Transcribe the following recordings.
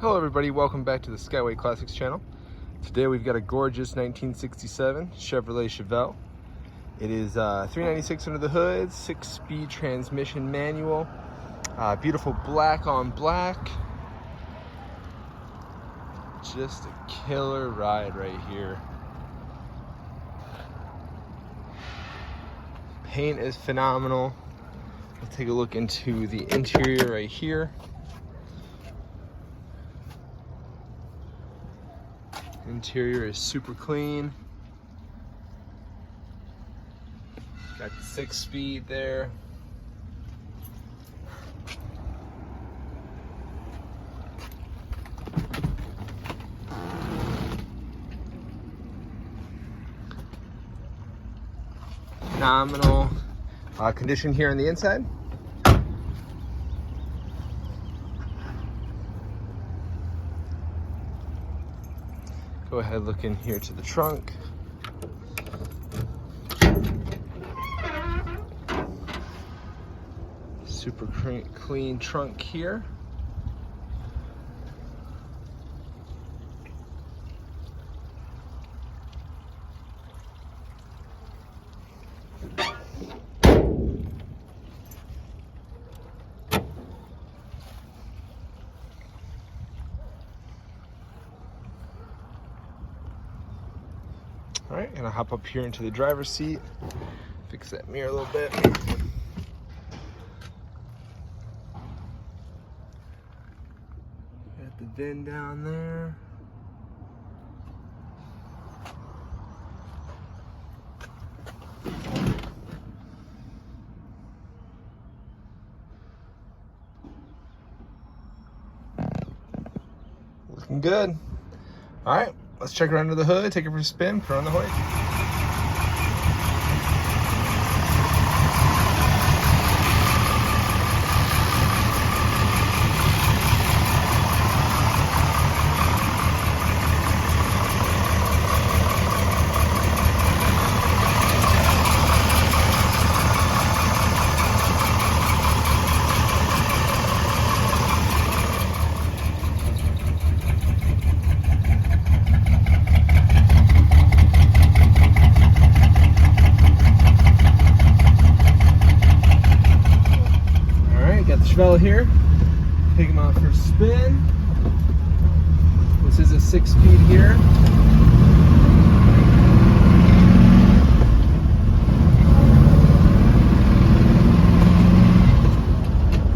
Hello everybody, welcome back to the Skyway Classics channel. Today we've got a gorgeous 1967 Chevrolet Chevelle. It is 396 under the hood, 6-speed transmission manual, beautiful black on black. Just a killer ride right here. Paint is phenomenal. Let's take a look into the interior right here. Interior is super clean. Got the 6-speed there. Phenomenal condition here on the inside. Go ahead, look in here to the trunk. Super clean trunk here. All right, gonna hop up here into the driver's seat, fix that mirror a little bit. Got the VIN down there. Looking good. All right. Let's check her under the hood, take her for a spin, put her on the hoist. Chevelle here, take him out for a spin. This is a 6-speed here.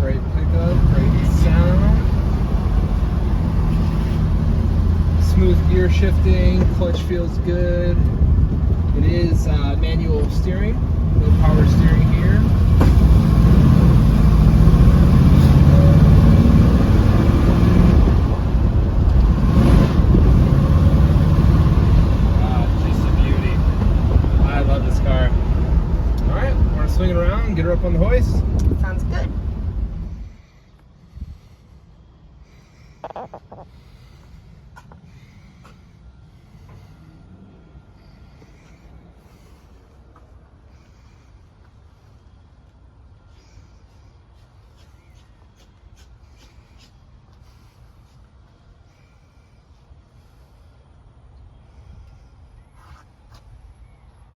Great pickup, great sound. Smooth gear shifting, clutch feels good. It is manual steering, no power steering here. Swing it around, get her up on the hoist. Sounds good.